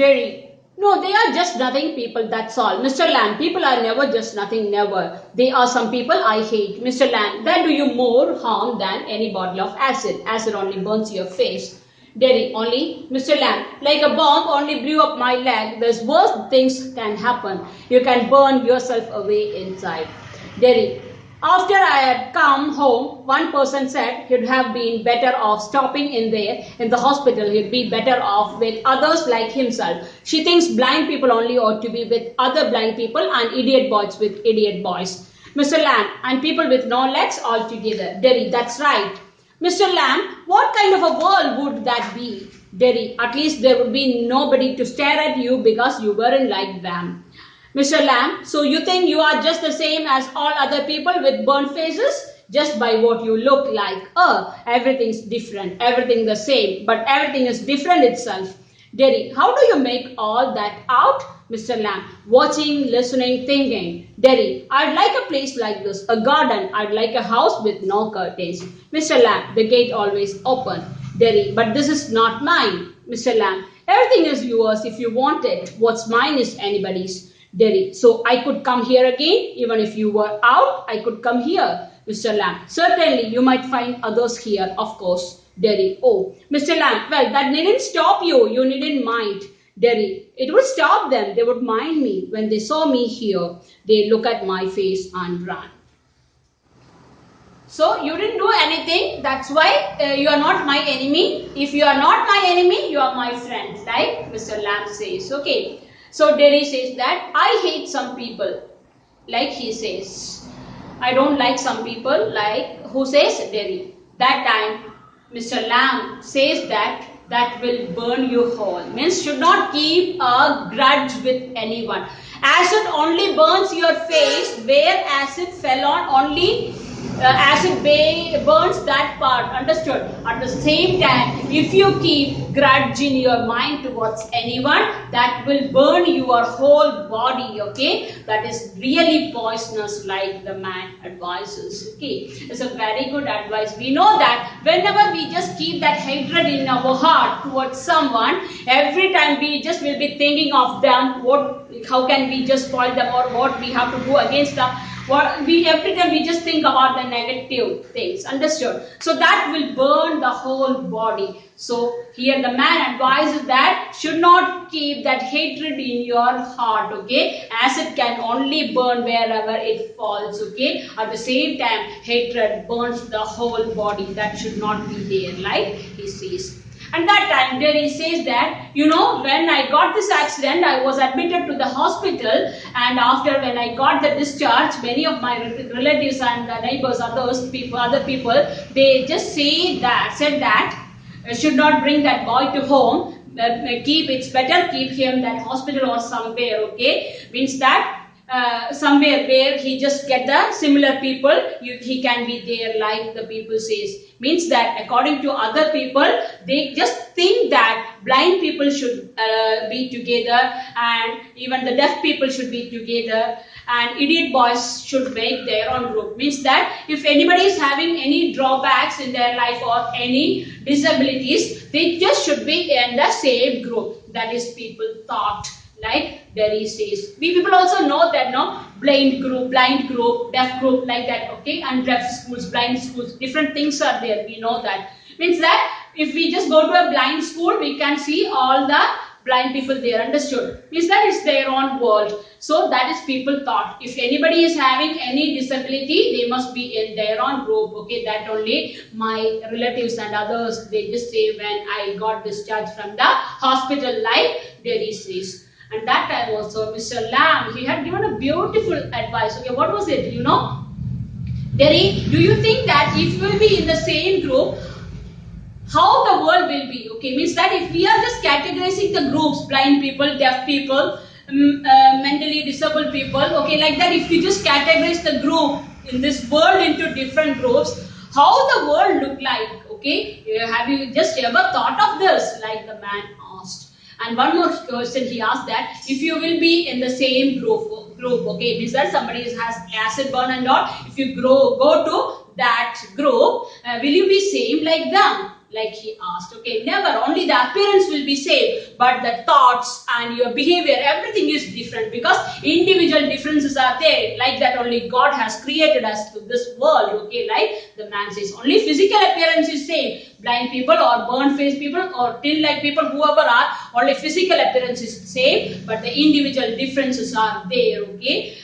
Derry. No, they are just nothing people, that's all. Mr. Lamb, people are never just nothing, never. They are some people I hate. Mr. Lamb, that do you more harm than any bottle of acid. Acid only burns your face. Derry, only, Mr. Lamb, like a bomb only blew up my leg. There's worse things can happen. You can burn yourself away inside. Derry, after I had come home, one person said he'd have been better off stopping in there in the hospital. He'd be better off with others like himself. She thinks blind people only ought to be with other blind people and idiot boys with idiot boys. Mr. Lamb, and people with no legs altogether. Derry, that's right. Mr. Lamb, what kind of a world would that be? Derry, at least there would be nobody to stare at you because you weren't like them. Mr. Lamb, so you think you are just the same as all other people with burnt faces? Just by what you look like. Everything's different, everything the same, but everything is different itself. Derry, how do you make all that out? Mr. Lamb, watching, listening, thinking. Derry, I'd like a place like this, a garden. I'd like a house with no curtains. Mr. Lamb, the gate always open. Derry, but this is not mine. Mr. Lamb, everything is yours if you want it. What's mine is anybody's. Derry, so I could come here again, even if you were out, I could come here. Mr. Lamb, certainly you might find others here, of course. Derry, oh, Mr. Lamb, well, that needn't stop you, you needn't mind. Derry, it would stop them, they would mind me. When they saw me here, they look at my face and run. So, you didn't do anything, that's why you are not my enemy. If you are not my enemy, you are my friend, like Mr. Lamb says, okay. So, Derry says that, I hate some people, like he says. I don't like some people, like, who says Derry. That time, Mr. Lamb says that will burn you whole. Means should not keep a grudge with anyone. Acid only burns your face where acid fell on, only acid burns that part, understood? At the same time, if you keep grudge in your mind towards anyone, that will burn your whole body, okay? That is really poisonous, like the man advises, okay? It's a very good advice. We know that whenever we just keep that hatred in our heart towards someone, every time we just will be thinking of them, how can we just spoil them, or what we have to do against them. Every time we just think about the negative things, understood? So that will burn the whole body. So here the man advises that should not keep that hatred in your heart, okay? Acid can only burn wherever it falls, okay? At the same time, hatred burns the whole body. That should not be there, like he says. And that time, Derry says that, you know, when I got this accident, I was admitted to the hospital, and after when I got the discharge, many of my relatives and neighbors, other people, they just said that should not bring that boy to home. It's better keep him that hospital or somewhere, okay? Means that somewhere where he just get the similar people, he can be there, like the people says. Means that according to other people, they just think that blind people should be together, and even the deaf people should be together, and idiot boys should make their own group. Means that if anybody is having any drawbacks in their life or any disabilities, they just should be in the same group. That is people thought, like Derry says. We people also know that, no, blind group, deaf group, like that, okay? And deaf schools, blind schools, different things are there. We know that. Means that if we just go to a blind school, we can see all the blind people there, understood? Means that it's their own world. So that is people thought. If anybody is having any disability, they must be in their own group, okay? That only my relatives and others, they just say when I got discharged from the hospital, like Derry says. And that time also, Mr. Lamb, he had given a beautiful advice. Okay, what was it, you know? Derry, do you think that if we will be in the same group, how the world will be? Okay, means that if we are just categorizing the groups, blind people, deaf people, mentally disabled people, okay, like that, if you just categorize the group in this world into different groups, how the world look like, okay? Have you just ever thought of this, like the man asked? And one more question he asked, that if you will be in the same group, okay, means that somebody has acid burn and all, if you go to that group, will you be same like them? like he asked. Okay, never. Only the appearance will be same, but the thoughts and your behavior, everything is different, because individual differences are there. Like that only God has created us to this world. Okay, like the man says, only physical appearance is same. Blind people or burnt face people or till-like people, whoever are, only physical appearance is same, but the individual differences are there. Okay,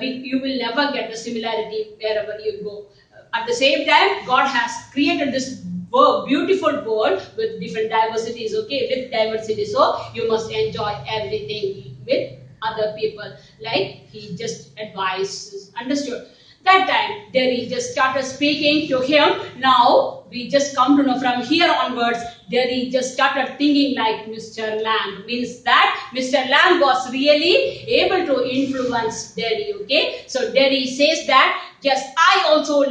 you will never get the similarity wherever you go. At the same time, God has created this beautiful world with different diversities. Okay, with diversity, so you must enjoy everything with other people. Like he just advises. Understood? That time, Derry just started speaking to him. Now, we just come to know from here onwards, Derry just started thinking like Mr. Lamb. Means that Mr. Lamb was really able to influence Derry. Okay, so Derry says that, yes, I also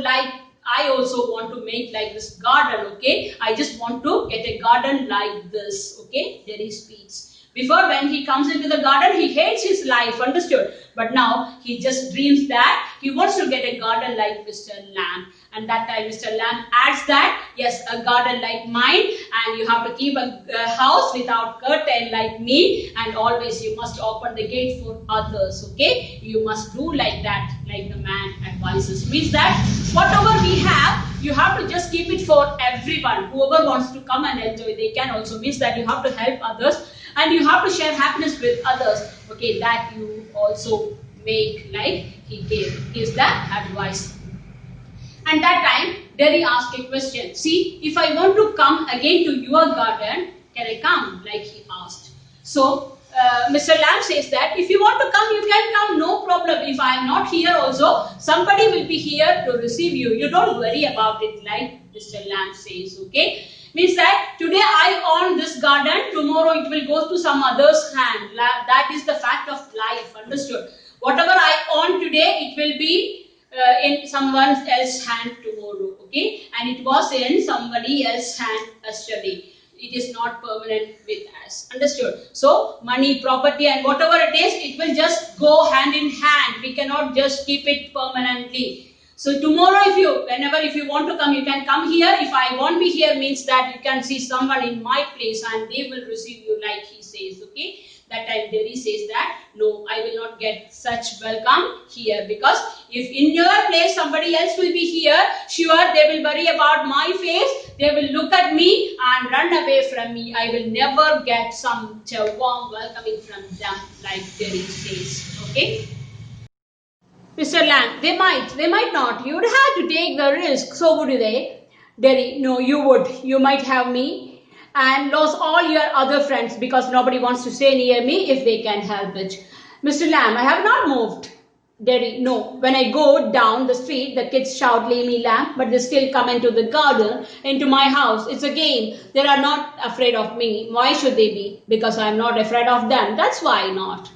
want to make like this garden. Okay, I just want to get a garden like this. Okay, Derry speaks. Before, when he comes into the garden, he hates his life, understood? But now, he just dreams that he wants to get a garden like Mr. Lamb. And that time, Mr. Lamb adds that, yes, a garden like mine, and you have to keep a house without curtain like me, and always you must open the gate for others, okay? You must do like that, like the man advises. Means that, whatever we have, you have to just keep it for everyone. Whoever wants to come and enjoy, they can also. Means that you have to help others, and you have to share happiness with others. Okay, that you also make like he gave. Is that advice? And that time, Derry asked a question. See, if I want to come again to your garden, can I come? Like he asked. So, Mr. Lamb says that if you want to come, you can come, no problem. If I am not here also, somebody will be here to receive you. You don't worry about it, like Mr. Lamb says, okay? Means that today I own this garden, tomorrow it will go to some other's hand. That is the fact of life, understood? Whatever I own today, it will be in someone else's hand tomorrow, okay? And it was in somebody else's hand yesterday. It is not permanent with us, understood? So, money, property and whatever it is, it will just go hand in hand. We cannot just keep it permanently. So tomorrow if you want to come, you can come here. If I won't be here, means that you can see someone in my place and they will receive you, like he says, okay? That time Derry says that, no, I will not get such welcome here, because if in your place somebody else will be here, sure they will worry about my face, they will look at me and run away from me. I will never get some warm welcoming from them, like Derry says, okay? Mr. Lamb, they might not. You would have to take the risk. So would they? Derry, no, you would. You might have me and lose all your other friends because nobody wants to stay near me if they can help it. Mr. Lamb, I have not moved. Derry, no. When I go down the street, the kids shout, "Leave me, Lamb," but they still come into the garden, into my house. It's a game. They are not afraid of me. Why should they be? Because I am not afraid of them. That's why not.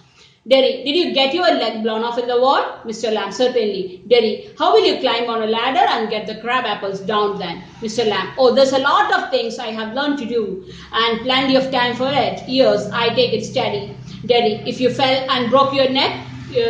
Derry, did you get your leg blown off in the wall? Mr. Lamb, certainly. Derry, how will you climb on a ladder and get the crab apples down then? Mr. Lamb, oh, there's a lot of things I have learned to do and plenty of time for it. Years, I take it steady. Derry, if you fell and broke your neck,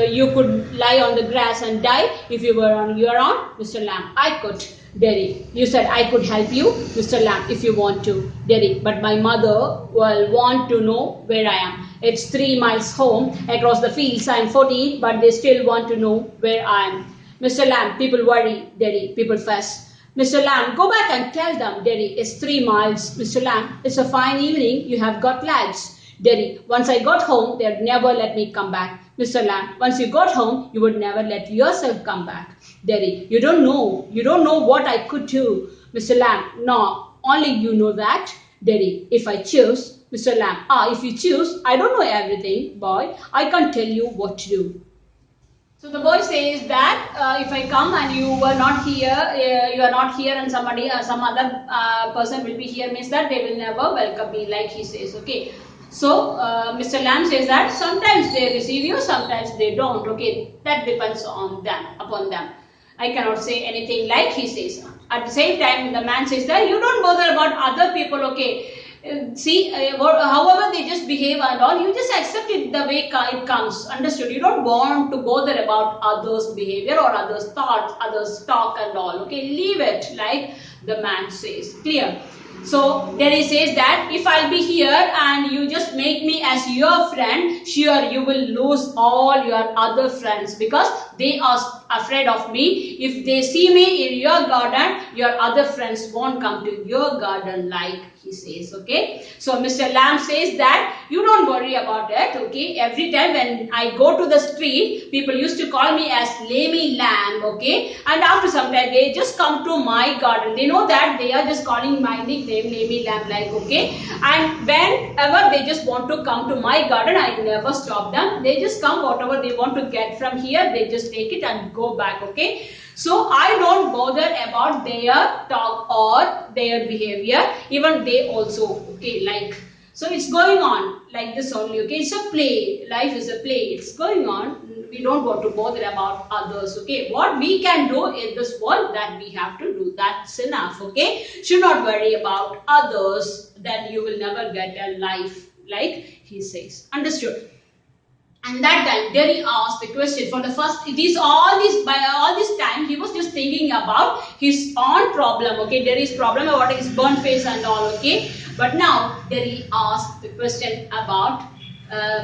you could lie on the grass and die if you were on your own. Mr. Lamb, I could. Derry, you said I could help you. Mr. Lamb, if you want to. Derry, but my mother will want to know where I am. It's 3 miles home across the fields. I am 14, but they still want to know where I am. Mr. Lamb, people worry. Derry, people fuss. Mr. Lamb, go back and tell them. Derry, it's 3 miles. Mr. Lamb, it's a fine evening. You have got lads. Derry, once I got home, they'd never let me come back. Mr. Lamb, once you got home, you would never let yourself come back. Derry, you don't know what I could do. Mr. Lamb, no, only you know that. Derry, if I choose. Mr. Lamb, if you choose, I don't know everything, boy. I can't tell you what to do. So the boy says that if I come and you are not here and somebody, some other person will be here, means that they will never welcome me, like he says, okay. So Mr. Lamb says that sometimes they receive you, sometimes they don't, okay. That depends on them, upon them. I cannot say anything, like he says. At the same time, the man says that you don't bother about other people, okay. however they just behave and all, you just accept it the way it comes. Understood? You don't want to bother about others' behavior or others' thoughts, others' talk and all. Okay, leave it, like the man says. Clear? So there he says that if I'll be here and you just make me as your friend, sure you will lose all your other friends because they are afraid of me. If they see me in your garden, your other friends won't come to your garden, like he says. Okay, so Mr. Lamb says that you don't worry about it. Okay, every time when I go to the street, people used to call me as Lammy Lamb. Okay, and after some time they just come to my garden. They know that they are just calling my nickname Lammy Lamb, like. Okay, and whenever they just want to come to my garden, I never stop them. They just come, whatever they want to get from here, they just take it and go back. Okay, so I don't bother about their talk or their behavior. Even they also, okay, like, so it's going on like this only. Okay, it's a play. Life is a play. It's going on. We don't want to bother about others. Okay, what we can do in this world, that we have to do. That's enough. Okay, should not worry about others. Then you will never get a life, like he says. Understood? And that time, Derry asked the question for the first. By all this time, he was just thinking about his own problem. Okay, Derry's problem about his burnt face and all. Okay, but now Derry asked the question about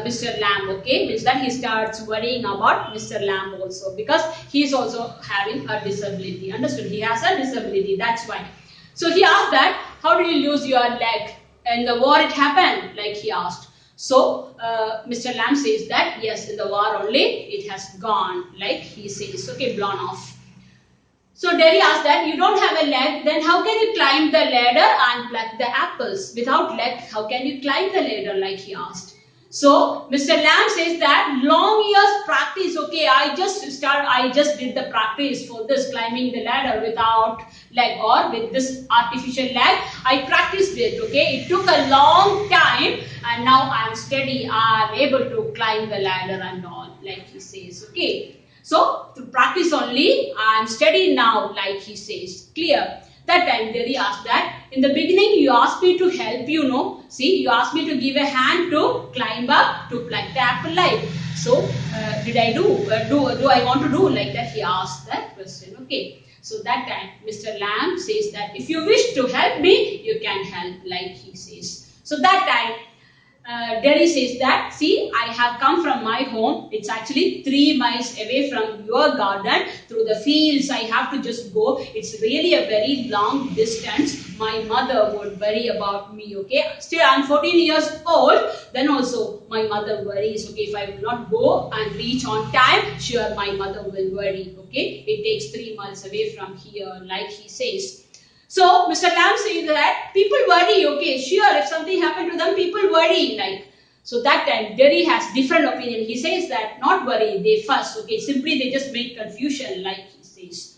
Mr. Lamb. Okay, means that he starts worrying about Mr. Lamb also, because he is also having a disability. Understood? He has a disability. That's why. So he asked that, how did you lose your leg? In the war it happened, like he asked. So Mr. Lamb says that yes, in the war only it has gone, like he says. Okay, blown off. So Derry asked that, you don't have a leg, then how can you climb the ladder and pluck the apples? Without leg, how can you climb the ladder, like he asked. So Mr. Lamb says that long years practice. Okay, I just did the practice for this climbing the ladder without leg or with this artificial leg. I practiced it. Okay, it took a long time and now I am steady. I am able to climb the ladder and all, like he says. Okay, so through practice only I am steady now, like he says. Clear? That time Derry asked that, in the beginning you asked me to help you, no? See, you asked me to give a hand to climb up, to pluck the apple, like. So, did I do I want to do like that? He asked that question. Okay. So that time Mr. Lamb says that, if you wish to help me, you can help, like he says. So that time Derry says that, see, I have come from my home. It's actually 3 miles away from your garden. Through the fields, I have to just go. It's really a very long distance. My mother would worry about me, okay? Still, I'm 14 years old. Then also, my mother worries, okay? If I will not go and reach on time, sure, my mother will worry, okay? It takes 3 miles away from here, like he says. So, Mr. Lamb says that people worry, okay, sure, if something happened to them, people worry, like. So, that time, Derry has different opinion. He says that, not worry, they fuss, okay, simply they just make confusion, like he says.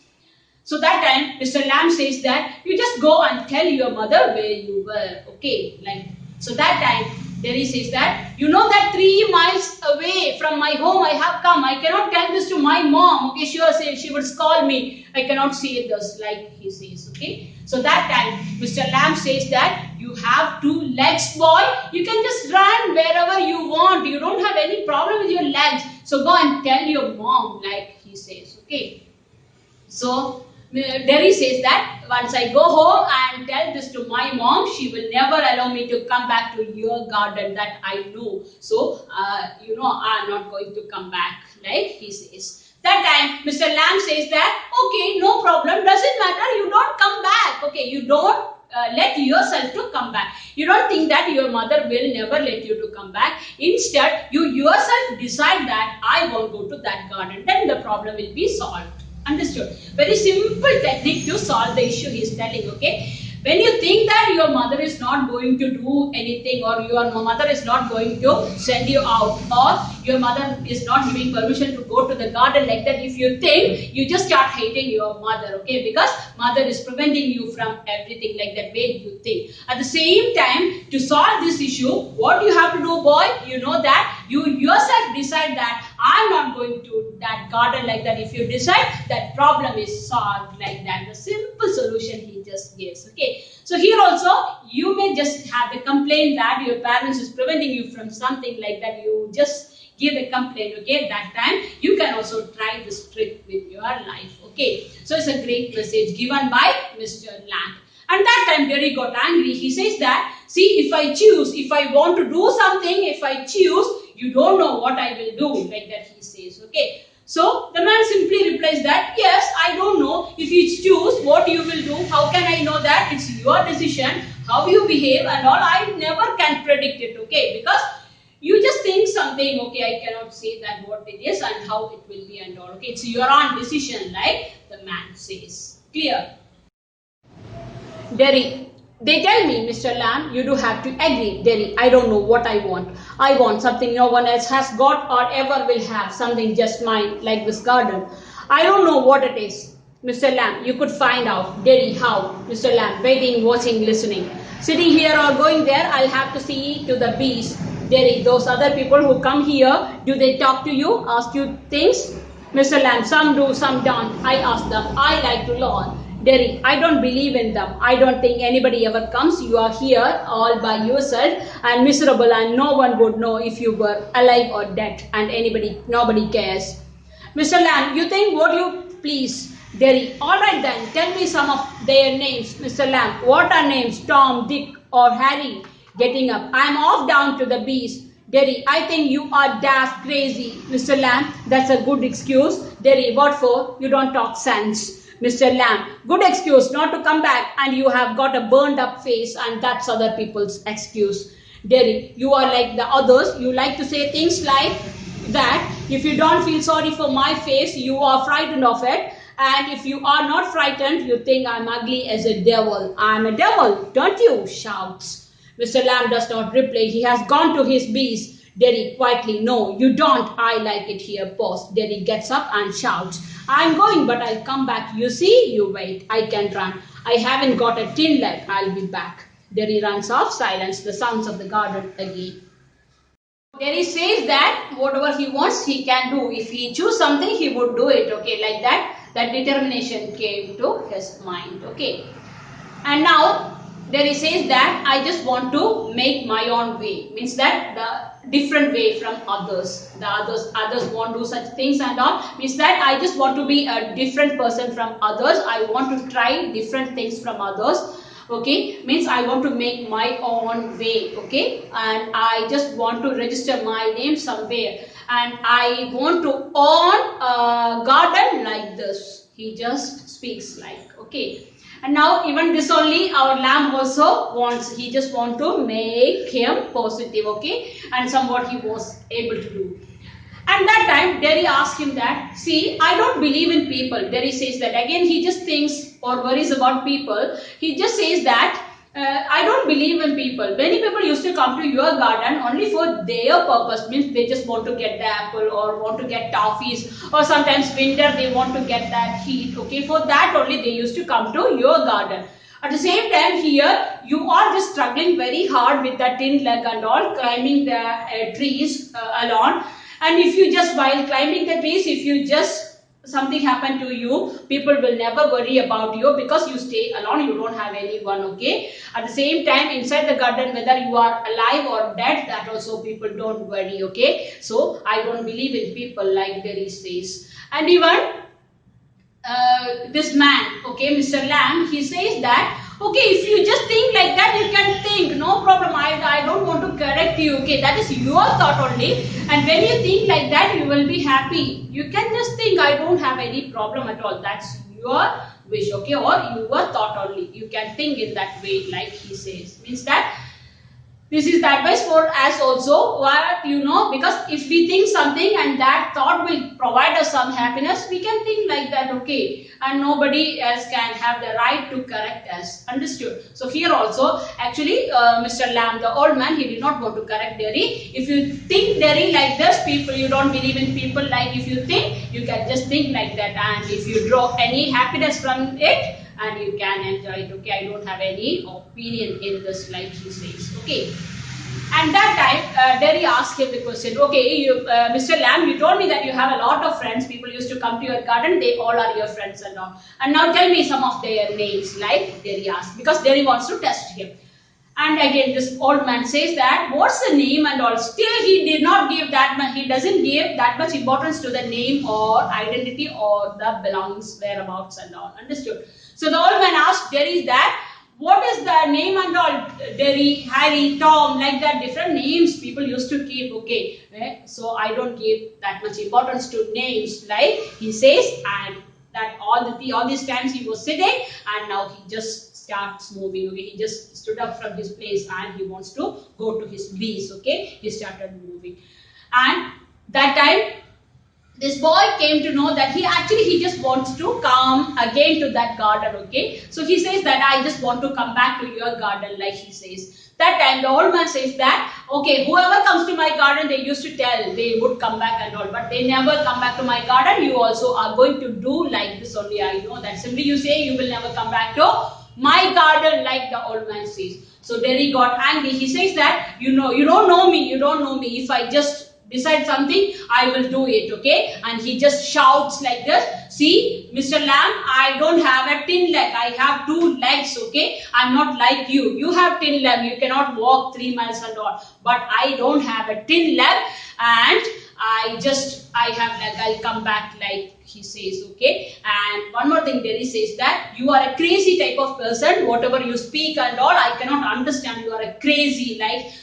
So, that time, Mr. Lamb says that, you just go and tell your mother where you were, okay, like. So, that time, Derry says that, you know that 3 miles away from my home I have come. I cannot tell this to my mom. Okay, sure, she would scold me. I cannot say this, like he says. Okay. So that time, Mr. Lamb says that you have 2 legs, boy. You can just run wherever you want. You don't have any problem with your legs. So go and tell your mom, like he says. Okay. So Derry says that once I go home and tell this to my mom, she will never allow me to come back to your garden, that I know. So, I'm not going to come back, like he says. That time, Mr. Lamb says that, okay, no problem, doesn't matter, you don't come back. Okay, you don't let yourself to come back. You don't think that your mother will never let you to come back. Instead, you yourself decide that I won't go to that garden. Then the problem will be solved. Understood? Very simple technique to solve the issue he is telling, okay? When you think that your mother is not going to do anything, or your mother is not going to send you out, or your mother is not giving permission to go to the garden, like that, if you think, you just start hating your mother, okay? Because mother is preventing you from everything, like that way you think. At the same time, to solve this issue, what you have to do, boy, you know that you yourself decide that I'm not going to that garden, like that. If you decide, that problem is solved, like that. The simple solution he just gives, okay? So here also, you may just have a complaint that your parents is preventing you from something like that. You just give a complaint, okay? That time you can also try this trick with your life, okay? So it's a great message given by Mr. Lamb. And that time Derry got angry. He says that, see, if I choose, if I want to do something, if I choose, you don't know what I will do, like that he says, okay? So the man simply replies that, yes, I don't know. If you choose what you will do, how can I know that? It's your decision, how you behave and all. I never can predict it, okay? Because you just think something, okay, I cannot say that what it is and how it will be and all, okay? It's your own decision, like the man says. Clear? Derry, they tell me, Mr. Lamb, you do have to agree. Derry, I don't know what I want. I want something no one else has got or ever will have, something just mine, like this garden. I don't know what it is. Mr. Lamb, you could find out. Derry, how? Mr. Lamb, waiting, watching, listening. Sitting here or going there, I'll have to see to the bees. Derry, those other people who come here, do they talk to you, ask you things? Mr. Lamb, some do, some don't. I ask them. I like to learn. Derry, I don't believe in them. I don't think anybody ever comes. You are here all by yourself and miserable, and no one would know if you were alive or dead, and nobody cares. Mr. Lamb, you think what you please. Derry, all right then, tell me some of their names. Mr. Lamb, what are names? Tom, Dick or Harry? Getting up, I'm off down to the beach. Derry, I think you are daft crazy. Mr. Lamb, that's a good excuse. Derry, what for? You don't talk sense. Mr. Lamb, good excuse not to come back, and you have got a burned up face, and that's other people's excuse. Derry, you are like the others. You like to say things like that. If you don't feel sorry for my face, you are frightened of it. And if you are not frightened, you think I'm ugly as a devil. I'm a devil, don't you? Shouts. Mr. Lamb does not reply. He has gone to his bees. Derry quietly, no, you don't. I like it here. Pause. Derry gets up and shouts, I'm going, but I'll come back. You see? You wait. I can run. I haven't got a tin leg. I'll be back. Derry runs off. Silence. The sounds of the garden again. Derry says that whatever he wants, he can do. If he choose something, he would do it. Okay, like that. That determination came to his mind. Okay. And now Derry says that I just want to make my own way. Means that the different way from others. The others won't do such things and all. Means that I just want to be a different person from others. I want to try different things from others. Okay, means I want to make my own way. Okay, and I just want to register my name somewhere, and I want to own a garden like this. He just speaks like, okay. And now even this only our lamb also wants. He just want to make him positive, okay, and somewhat he was able to do. And that time Derry asked him that, see, I don't believe in people. Derry says that again. He just thinks or worries about people. He just says that I don't believe in people. Many people used to come to your garden only for their purpose. Means they just want to get the apple or want to get toffees, or sometimes winter they want to get that heat. Okay, for that only they used to come to your garden. At the same time here, you are just struggling very hard with that tin leg and all, climbing the trees alone. And if you just, while climbing the trees, if you just something happen to you, people will never worry about you because you stay alone, you don't have anyone, okay. At the same time, inside the garden, whether you are alive or dead, that also people don't worry, okay. So I don't believe in people, like Derry says. And even this man, okay, Mr. Lamb, he says that, okay, if you just think like that, you can think, no problem, I don't want to correct you, okay, that is your thought only. And when you think like that, you will be happy. You can just think, I don't have any problem at all. That's your wish, okay, or your thought only. You can think in that way, like he says. Means that this is the advice for us also, what you know, because if we think something and that thought will provide us some happiness, we can think like that, okay, and nobody else can have the right to correct us. Understood? So here also, actually, Mr. Lamb, the old man, he did not want to correct Derry. If you think Derry like this, people, you don't believe in people, like if you think, you can just think like that, and if you draw any happiness from it, and you can enjoy it, okay. I don't have any opinion in this, like he says, okay. And that time Derry asked him the question, okay, Mr. Lamb, you told me that you have a lot of friends, people used to come to your garden, they all are your friends and all, and now tell me some of their names, like Derry asked, because Derry wants to test him. And again, this old man says that, what's the name and all? Still, he did not give that much, he doesn't give that much importance to the name or identity or the belongings, whereabouts and all. Understood? So the old man asked Derry that, what is the name and all? Derry, Harry, Tom, like that, different names people used to keep, okay. So I don't give that much importance to names, like he says, and that all these times he was sitting, and now he just starts moving, okay. He just stood up from his place and he wants to go to his bees, okay. He started moving, and that time this boy came to know that he just wants to come again to that garden, okay. So he says that, I just want to come back to your garden, like he says. That time the old man says that, okay, whoever comes to my garden, they used to tell they would come back and all, but they never come back to my garden. You also are going to do like this only, I know that. Simply you say you will never come back to my garden, like the old man says. So Derry got angry. He says that, you don't know me. If I just decide something, I will do it, okay. And he just shouts like this, see, Mr. Lamb, I don't have a tin leg, I have 2 legs, okay. I'm not like you have tin leg, you cannot walk 3 miles and all, but I don't have a tin leg, and I have leg, I'll come back, like he says, okay. And one more thing, Derry says that, you are a crazy type of person, whatever you speak and all, I cannot understand, you are a crazy, like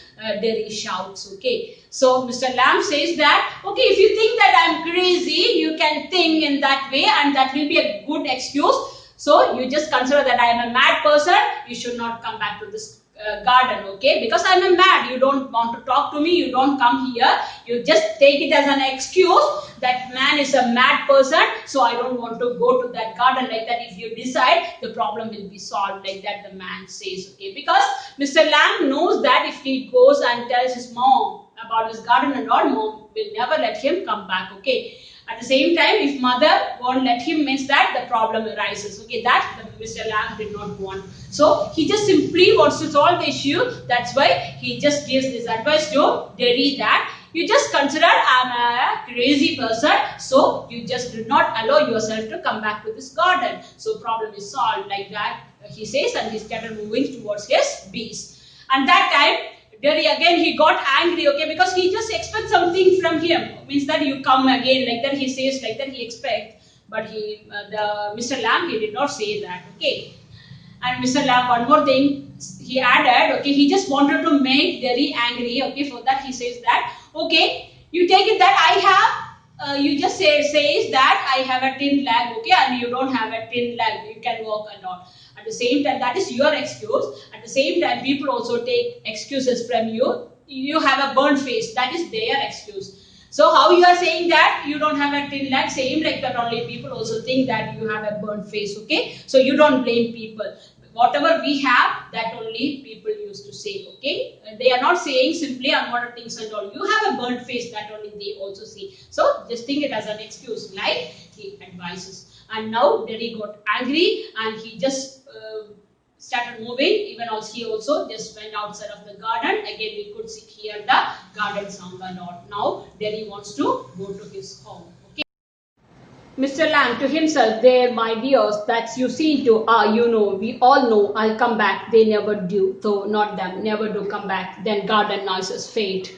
Derry shouts, okay. So Mr. Lamb says that, okay, if you think that I'm crazy, you can think in that way, and that will be a good excuse. So you just consider that I am a mad person, you should not come back to this garden, okay, because I'm a mad, you don't want to talk to me, you don't come here, you just take it as an excuse that man is a mad person, so I don't want to go to that garden, like that. If you decide, the problem will be solved, like that the man says, okay. Because Mr. Lamb knows that if he goes and tells his mom about his garden and all, mom will never let him come back, okay. At the same time, if mother won't let him, means that the problem arises, okay. That Mr. Lamb did not want. So he just simply wants to solve the issue. That's why he just gives this advice to Derry that, you just consider I'm a crazy person, so you just do not allow yourself to come back to this garden. So problem is solved, like that he says, and he started moving towards his bees. And that time, Derry again, he got angry, okay, because he just expects something from him. Means that you come again, like that he says, like that he expects. But Mr. Lamb, he did not say that, okay. And Mr. Lamb, one more thing, he added, okay, he just wanted to make Derry angry, okay. For that he says that, okay, you take it that I have, you just says that I have a tin leg, okay, and you don't have a tin leg, you can walk and all. At the same time, that is your excuse. At the same time, people also take excuses from you. You have a burnt face, that is their excuse. So how you are saying that you don't have a tin leg, same like that only people also think that you have a burnt face, okay. So you don't blame people. Whatever we have, that only people used to say, okay. They are not saying simply unwanted things and all. You have a burnt face, that only they also see. So just think it as an excuse, like he advises. And now Derry got angry and he just started moving. Even also he also just went outside of the garden. Again we could hear the garden sound and all. Now Derry wants to go to his home. Okay. Mr. Lamb to himself, there, my dears, that's you seen to, we all know I'll come back. They never do, though not them, never do come back. Then garden noises fade.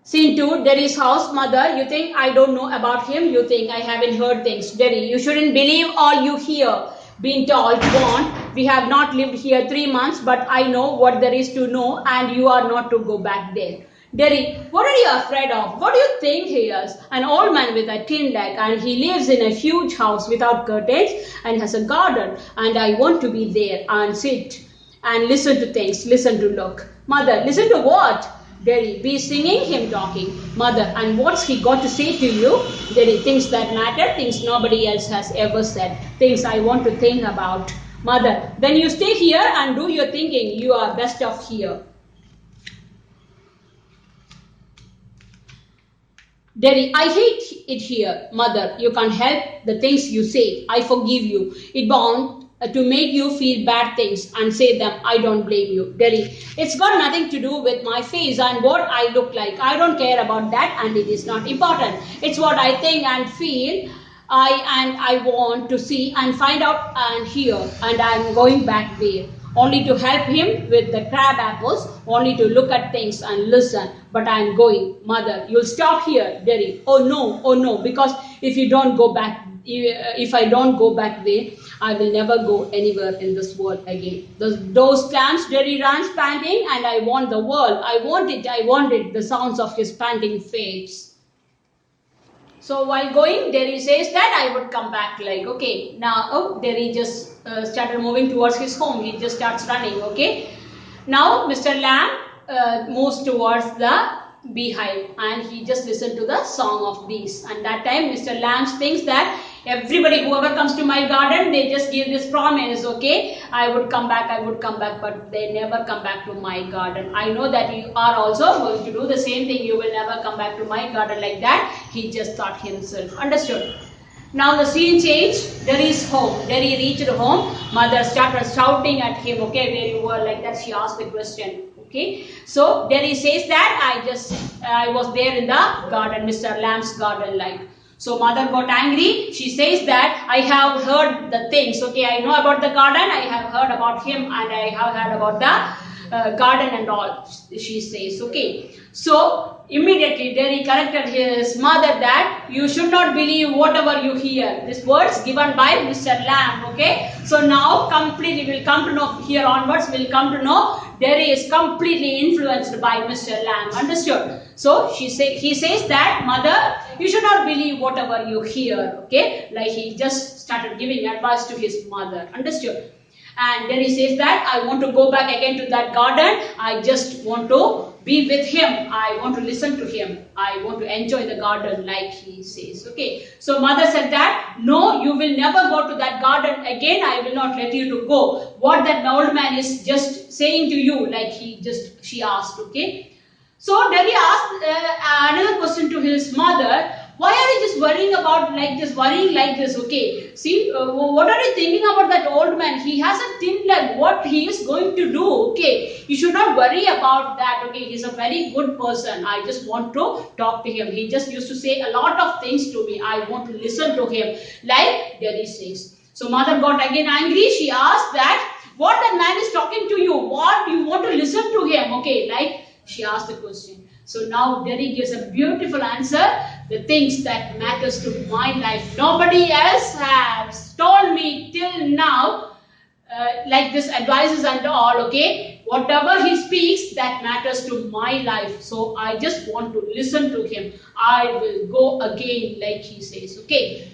Scene 2, Derry's house. Mother, you think I don't know about him? You think I haven't heard things? Derry, you shouldn't believe all you hear. Been told, warned, we have not lived here 3 months, but I know what there is to know, and you are not to go back there. Derry, what are you afraid of? What do you think he is? An old man with a tin leg, and he lives in a huge house without curtains and has a garden, and I want to be there and sit and listen to things, listen to look. Mother, listen to what? Derry, be singing, him talking. Mother, and what's he got to say to you? Derry, things that matter, things nobody else has ever said, things I want to think about. Mother, then you stay here and do your thinking. You are best off here. Derry, I hate it here. Mother, you can't help the things you say. I forgive you. It bound to make you feel bad things and say them. I don't blame you. Derry, it's got nothing to do with my face and what I look like. I don't care about that, and it is not important. It's what I think and feel. I want to see and find out and hear, and I'm going back there. only to help him with the crab apples, only to look at things and listen. But I am going. Mother, you'll stop here, Derry. Oh no, because if you don't go back, if I don't go back there, I will never go anywhere in this world again. The door slams, Derry runs panting, and I want the world. I want it. The sounds of his panting fades. So while going, Derry says that I would come back. Like, okay, now, Derry just started moving towards his home. He just starts running, okay. Now, Mr. Lamb moves towards the beehive and he just listened to the song of bees. And that time, Mr. Lamb thinks that everybody, whoever comes to my garden, they just give this promise, okay, I would come back, but they never come back to my garden. I know that you are also going to do the same thing. You will never come back to my garden like that. He just thought himself. Understood? Now the scene changed. Derry's home. Derry reached home. Mother started shouting at him, okay, where you were, like that. She asked the question. Okay, so Derry says that I was there in the garden, Mr. Lamb's garden, like. So mother got angry. She says that I have heard the things. Okay, I know about the garden. I have heard about him, and I have heard about the garden and all. She says, okay. So immediately Derry corrected his mother that you should not believe whatever you hear. This words given by Mr. Lamb. Okay. So now completely we'll come to know here onwards. We'll come to know Derry is completely influenced by Mr. Lamb. Understood? So he says that mother, you should not believe whatever you hear. Okay, like he just started giving advice to his mother. Understood? And Derry says that I want to go back again to that garden. I just want to be with him. I want to listen to him. I want to enjoy the garden, like he says. Okay. So mother said that no, you will never go to that garden again. I will not let you to go. What that old man is just saying to you, like she asked. Okay. So Derry asked another question to his mother. Why are you just worrying like this, okay? See, what are you thinking about that old man? He has a thin leg. What he is going to do, okay? You should not worry about that, okay? He's a very good person. I just want to talk to him. He just used to say a lot of things to me. I want to listen to him, like Derry says. So mother got again angry. She asked that, what that man is talking to you? What you want to listen to him, okay? Like she asked the question. So now Derry gives a beautiful answer. The things that matters to my life. Nobody else has told me till now like this advices and all, okay. Whatever he speaks, that matters to my life. So I just want to listen to him. I will go again, like he says, okay.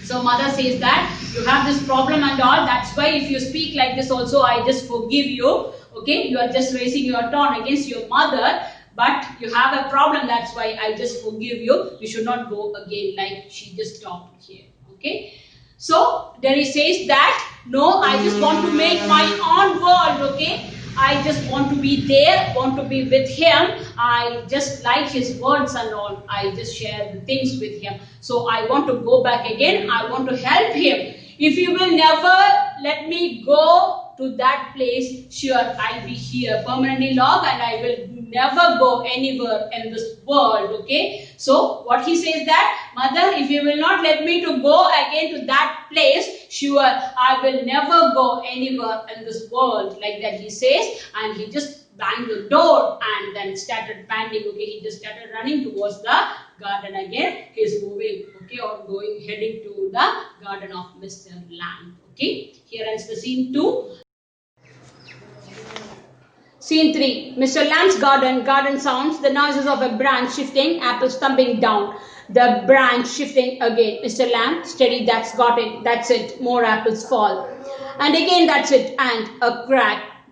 So mother says that you have this problem and all. That's why if you speak like this also, I just forgive you. Okay, you are just raising your tone against your mother. But you have a problem, that's why I just forgive you. You should not go again, like she just stopped here. Okay. So Derry says that, no, I just want to make my own world, okay. I just want to be there, want to be with him. I just like his words and all. I just share the things with him. So I want to go back again. I want to help him. If you will never let me go to that place, sure, I'll be here permanently locked and I will never go anywhere in this world, okay. So what he says that, mother, if you will not let me to go again to that place, sure, I will never go anywhere in this world, like that he says. And he just banged the door and then started panting, okay. He just started running towards the garden again. He's moving, okay, or heading to the garden of Mr. Lamb, okay. Here ends the scene 2. Scene 3. Mr. Lamb's garden. Garden sounds. The noises of a branch shifting. Apples thumping down. The branch shifting again. Mr. Lamb, steady. That's got it. That's it. More apples fall. And again, that's it. And a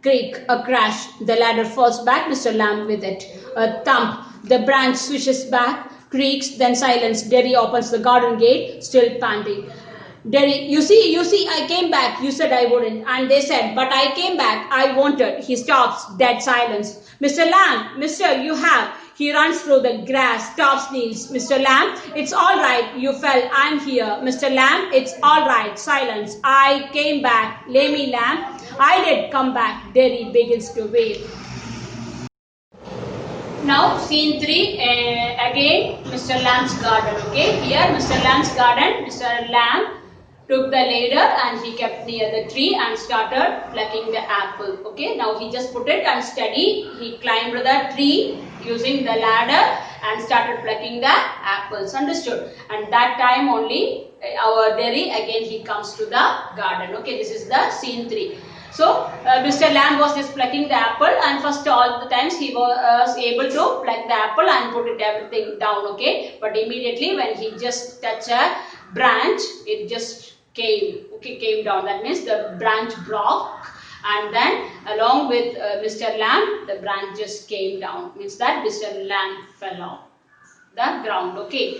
creak, a crash. The ladder falls back. Mr. Lamb with it. A thump. The branch swishes back. Creaks. Then silence. Derry opens the garden gate. Still panting. Derry, you see, I came back. You said I wouldn't. And they said, but I came back. I wanted. He stops. Dead silence. Mr. Lamb, mister, you have. He runs through the grass. Stops, kneels. Mr. Lamb, it's all right. You fell. I'm here. Mr. Lamb, it's all right. Silence. I came back. Lay me, Lamb. I did come back. Derry begins to wave. Now, scene 3, again, Mr. Lamb's garden, okay. Here, Mr. Lamb's garden. Mr. Lamb took the ladder and he kept near the tree and started plucking the apple. Okay, now he just put it and steady. He climbed the tree using the ladder and started plucking the apples. Understood? And that time only our Derry again he comes to the garden. Okay, this is the scene 3. So Mr. Lamb was just plucking the apple, and first all the times he was able to pluck the apple and put it everything down. Okay, but immediately when he just touched a branch, it just came down. That means the branch broke, and then along with Mr. Lamb, the branch just came down. Means that Mr. Lamb fell off the ground. Okay.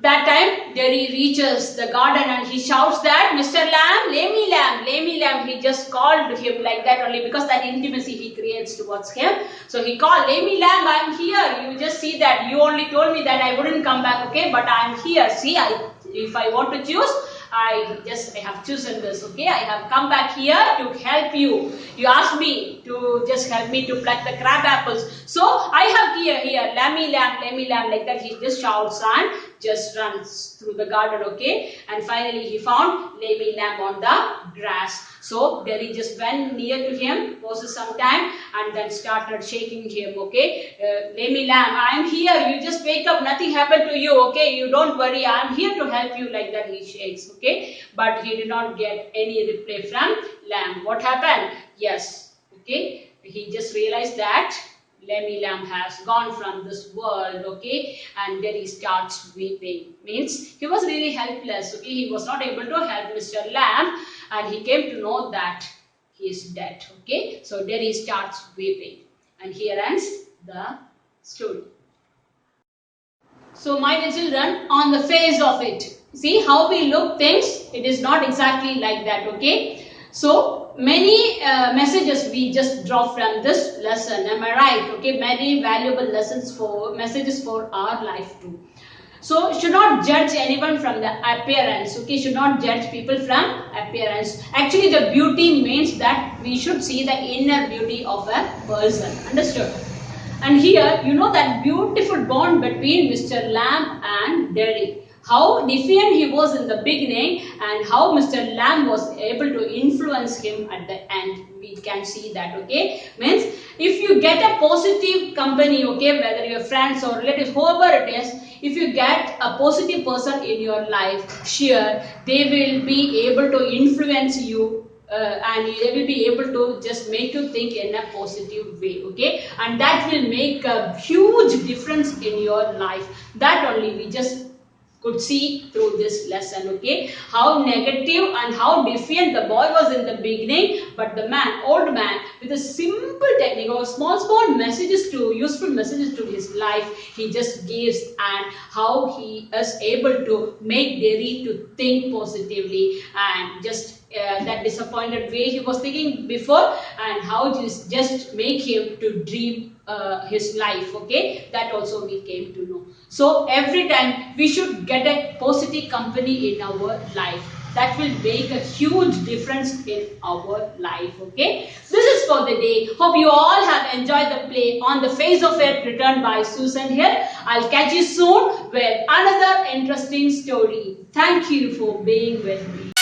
That time Derry reaches the garden and he shouts that, Mr. Lamb, lay me lamb, lay me lamb. He just called him like that only because that intimacy he creates towards him. So he called, lay me lamb, I am here. You just see that you only told me that I wouldn't come back, okay, but I am here. See, if I want to choose, I have chosen this, okay. I have come back here to help you. You asked me to just help me to pluck the crab apples. So I have here, lammy lamb, like that. He just shouts and just runs through the garden, okay. And finally he found lammy lamb on the grass. So Derry just went near to him, paused some time, and then started shaking him, okay. Lammy lamb, I am here. You just wake up. Nothing happened to you, okay. You don't worry. I am here to help you, like that he shakes, okay. But he did not get any reply from lamb. What happened? Yes, okay. He just realized that Lemmy Lamb has gone from this world, okay, and then he starts weeping. Means he was really helpless, okay. He was not able to help Mr. Lamb, and he came to know that he is dead, okay. So then he starts weeping, and here ends the story. So my dear children, on the face of it, see how we look things, it is not exactly like that, okay. So many messages we just draw from this lesson, am I right? Okay, many valuable messages for our life too. So should not judge anyone from the appearance, okay, should not judge people from appearance. Actually the beauty means that we should see the inner beauty of a person, understood? And here you know that beautiful bond between Mr. Lamb and Derry. How defiant he was in the beginning and how Mr. Lamb was able to influence him at the end. We can see that, okay. Means if you get a positive company, okay, whether your friends or relatives, whoever it is, if you get a positive person in your life, sure, they will be able to influence you. And they will be able to just make you think in a positive way, okay, and that will make a huge difference in your life. That only we just could see through this lesson, okay, how negative and how defiant the boy was in the beginning, but the old man, with a simple technique or small useful messages to his life, he just gives, and how he is able to make Derry to think positively, and just that disappointed way he was thinking before, and how just make him to dream his life, okay, that also we came to know. So every time we should get a positive company in our life. That will make a huge difference in our life, okay. This is for the day. Hope you all have enjoyed the play On the Face of It, written by Susan here. I'll catch you soon with another interesting story. Thank you for being with me.